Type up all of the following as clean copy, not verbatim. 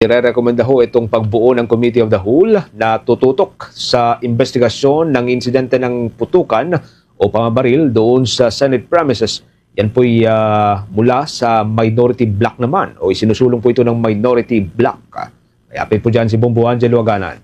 Irerekomenda ho itong pagbuo ng Committee of the Whole na tututok sa investigasyon ng insidente ng putukan o pamabaril doon sa Senate premises. Yan po'y mula sa minority block naman o isinusulong po ito ng minority block. Kaya po dyan si Bombo Angelo Aganan.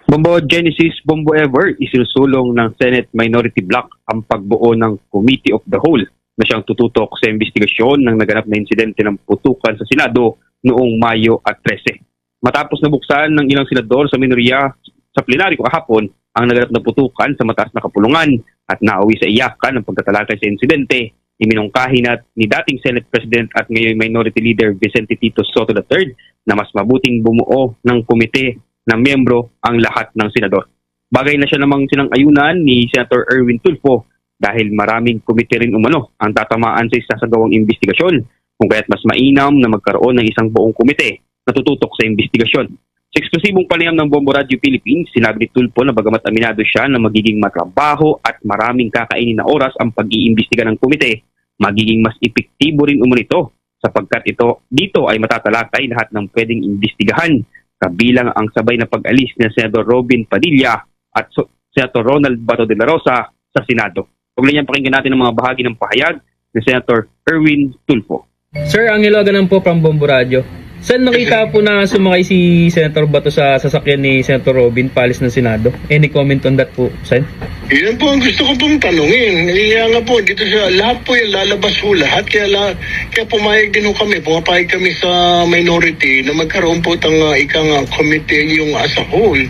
Bombo Genesis, Bombo Ever, isinusulong ng Senate Minority Block ang pagbuo ng Committee of the Whole na siyang tututok sa investigasyon ng naganap na insidente ng putukan sa Senado noong Mayo at 13. Matapos nabuksan ng ilang senador sa minorya sa plenaryo kahapon ang naganap na putukan sa mataas na kapulungan at nauwi sa iyakan ng pagtatalakay sa insidente, iminungkahi ni dating Senate President at ngayon Minority Leader Vicente Tito Soto III na mas mabuting bumuo ng komite na miyembro ang lahat ng senador. Bagay na siya namang sinang-ayunan ni Senator Erwin Tulfo dahil maraming komite rin umano ang tatamaan sa isasagawang investigasyon, kung kaya't mas mainam na magkaroon ng isang buong komite na tututok sa investigasyon. Sa eksklusibong panayam ng Bombo Radio Philippines, sinabi ni Tulfo na bagamat aminado siya na magiging matrabaho at maraming kakainin na oras ang pag-iimbestiga ng komite, magiging mas epektibo rin umano ito sapagkat dito ay matatalakay lahat ng pwedeng imbestigahan, kabilang ang sabay na pag-alis ni Senador Robin Padilla at Senator Ronald Bato de la Rosa sa Senado. Huwag niyang pakinggan natin ang mga bahagi ng pahayag ni Senator Erwin Tulfo. Sir, Angelo Aganan po from Bombo Radio. Saan nakita po na sumakay si Senator Bato sa sasakyan ni Senator Robin palis ng Senado? Any comment on that po, Sen? Yan po ang gusto ko pong tanungin. Kaya nga po, dito sa lahat po yung lalabas po lahat. Kaya pumayag din po kami, pumapayag kami sa minority na magkaroon po itang ikang committee yung as a whole,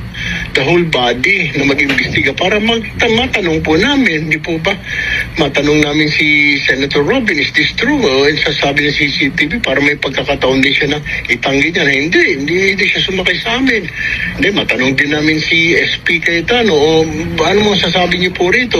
the whole body na mag-imbestiga para matanong po namin, di po ba? Matanong namin si Senator Robin, is this true? And sasabi ng CCTV para may pagkakataon din siya na itanggi niya na hindi siya sumakay sa amin. Hindi, matanong din namin si SP Cayetano o ano mo sasabi niyo po rito,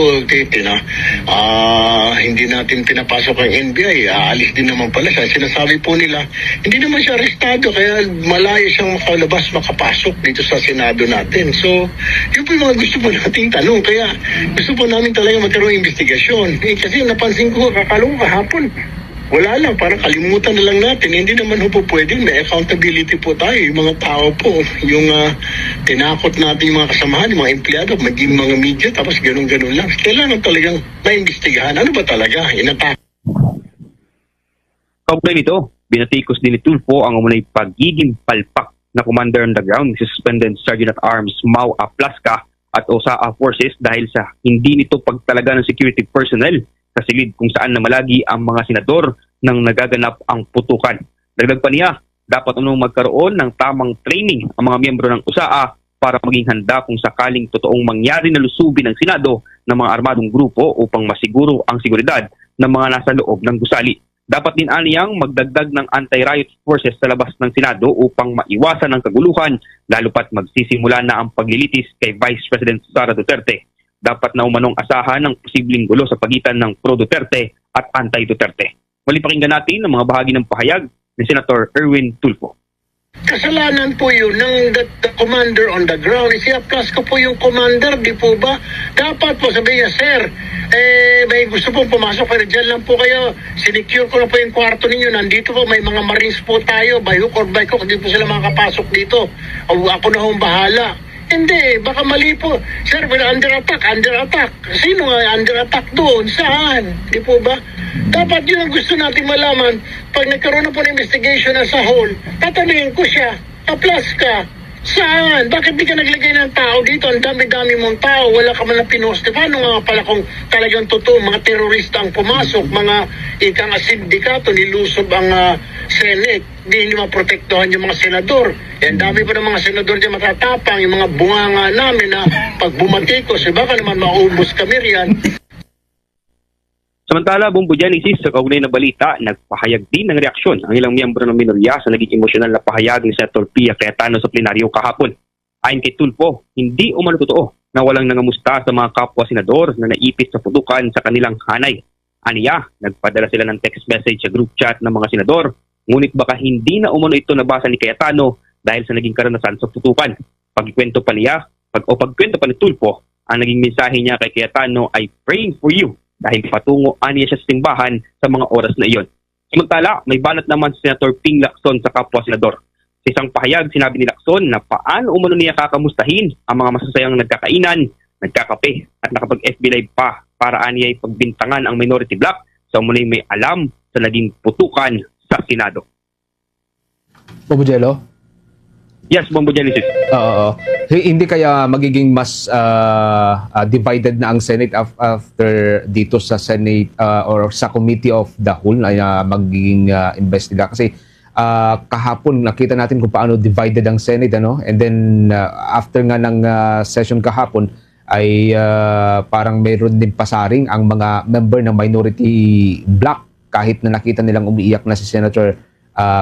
hindi natin pinapasok ang NBI, aalis din naman pala siya. Sinasabi po nila, hindi naman siya arestado kaya malayo siyang makalabas, makapasok dito sa Senado natin. So, yun po yung mga gusto po nating tanong. Kaya gusto po namin talaga magkaroon ng investigasyon. Kasi napansin ko kahapon, wala lang, parang kalimutan na lang natin. Hindi naman po pwede, may accountability po tayo. Yung mga tao po, yung tinakot natin yung mga kasamahan, yung mga empleyado, maging mga media, tapos ganun-ganun lang. Kailangan talagang maimbestigahan. Ano ba talaga? Inatak. Kaugnay nito, binatikos din ni Tulfo ang umunay pagiging palpak na commander on the ground ni Suspended Sergeant at Arms Mau Aplasca at OSAA Forces dahil sa hindi nito pagtalaga ng security personnel sa silid kung saan namalagi ang mga senador nang nagaganap ang putukan. Dagdag pa niya, dapat magkaroon ng tamang training ang mga miyembro ng USAA para maging handa kung sakaling totoong mangyari na lusubin ng Senado ng mga armadong grupo upang masiguro ang seguridad ng mga nasa loob ng gusali. Dapat din aniyang magdagdag ng anti-riot forces sa labas ng Senado upang maiwasan ang kaguluhan, lalo pat magsisimula na ang paglilitis kay Vice President Sara Duterte. Dapat na umanong asahan ng posibleng gulo sa pagitan ng pro-Duterte at anti-Duterte. Muli pakinggan natin ang mga bahagi ng pahayag ni Senator Erwin Tulfo. Kasalanan po yun ng the commander on the ground. Si Aplasco po yung commander, di po ba? Dapat po sabihin niya, sir, may gusto pong pumasok pero dyan lang po kayo. Sinecure ko na po yung kwarto ninyo. Nandito po, may mga marines po tayo. By hook or by crook, hindi po sila makakapasok dito. O ako na hong bahala. Hindi, baka mali po. Sir, under attack. Sino nga under attack doon? Saan? Di po ba? Dapat yun ang gusto natin malaman. Pag nagkaroon na po ng investigation na sa whole, tatanungin ko siya, Aplasca, saan? Bakit di ka naglagay ng tao dito? Ang dami-dami mong tao, wala ka man na pinosti. Paano nga pala kung talagang totoo, mga terorista ang pumasok, mga ikang sindikato, nilusob ang Senate, di maprotektuhan yung mga senador. Yan dami pa ng mga senador dyan matatapang, yung mga bunganga namin na pag bumatikos, baka naman maubos kami riyan. Samantala, Bombo Genesis, sa kaugnay na balita, nagpahayag din ng reaksyon ang ilang miyembro ng minorya sa naging emosyonal na pahayag ni Senator Pia Cayetano sa plenaryo kahapon. Ayon kay Tulfo, hindi umano totoo na walang nangamusta sa mga kapwa senador na naipit sa putukan sa kanilang hanay. Aniya, nagpadala sila ng text message sa group chat ng mga senador, ngunit baka hindi na umano ito nabasa ni Cayetano dahil sa naging karanasan sa putukan. Pagkwento pa ni Tulfo, ang naging mensahe niya kay Cayetano ay praying for you dahil patungo aniya siya sa simbahan sa mga oras na iyon. Samantala, may banat naman si Senator Ping Lacson sa kapwa senador. Sa isang pahayag, sinabi ni Lacson na paano umano niya kakamustahin ang mga masasayang nagkakainan, nagkakape at nakapag-FB Live pa para aniya'y pagbintangan ang minority bloc sa umunay may alam sa naging putukan sa Senado. Bobo Jello? Yes, Bombo Genesis. Oo. Hindi kaya magiging mas divided na ang Senate after dito sa Senate or sa Committee of the Whole na magiging investiga? Kasi kahapon nakita natin kung paano divided ang Senate, ano? And then after nga ng session kahapon ay parang mayroon din pasaring ang mga member ng minority bloc kahit na nakita nilang umiiyak na si Senator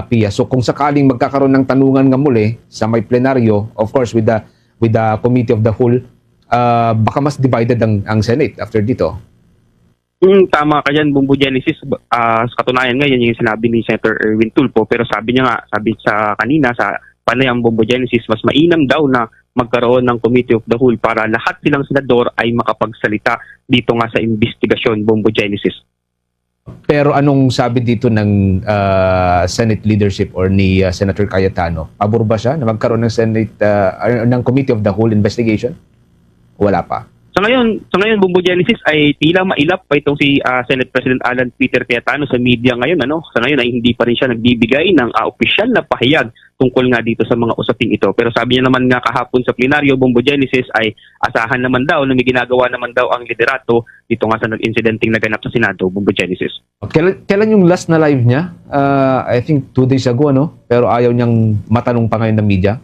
Pia. So kung sakaling magkakaroon ng tanungan nga muli sa may plenaryo, of course with the Committee of the Whole, baka mas divided ang Senate after dito. Tama ka dyan, Bombo Genesis. Sa katunayan nga, yan yung sinabi ni Senator Erwin Tulfo. Pero sabi sa kanina, sa panayang Bombo Genesis, mas mainam daw na magkaroon ng Committee of the Whole para lahat silang senador ay makapagsalita dito nga sa investigasyon, Bombo Genesis. Pero anong sabi dito ng Senate leadership or ni Senator Cayetano? Pabor ba siya na magkaroon ng Senate ng Committee of the Whole investigation? Wala pa. Sa ngayon Bombo Genesis ay tila mailap pa itong si Senate President Alan Peter Cayetano sa media ngayon, ano? Sa ngayon ay hindi pa rin siya nagbibigay ng opisyal na pahayag tungkol nga dito sa mga usaping ito. Pero sabi niya naman nga kahapon sa plenaryo, Bombo Genesis, ay asahan naman daw na may ginagawa naman daw ang liderato dito nga sa incidenting naganap sa Senado, Bombo Genesis. Kailan yung last na live niya? I think 2 days ago, no? Pero ayaw niyang matanong pa ngayon ng media.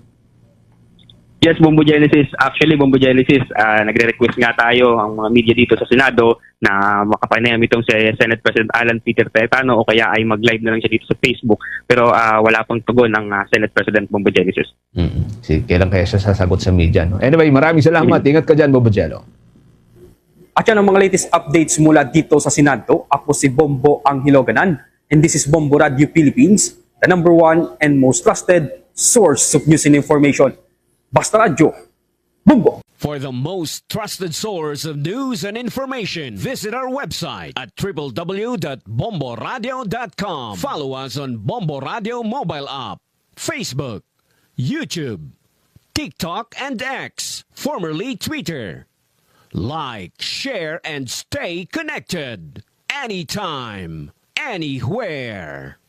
Yes, Bombo Genesis. Actually, Bombo Genesis, nagre-request nga tayo ang mga media dito sa Senado na makapanayam itong si Senate President Alan Peter Cayetano o kaya ay mag-live na lang siya dito sa Facebook. Pero wala pang tugon ang Senate President Bombo Genesis. Kailan kaya siya sasagot sa media, no? Anyway, maraming salamat. Ingat ka dyan, Bobo Jello. At yan ang mga latest updates mula dito sa Senado. Ako si Bombo Anghiloganan and this is Bombo Radio Philippines, the #1 and most trusted source of news and information. Basta Radio, Bombo! For the most trusted source of news and information, visit our website at www.bomboradio.com. Follow us on Bombo Radio mobile app, Facebook, YouTube, TikTok, and X, formerly Twitter. Like, share, and stay connected. Anytime, anywhere.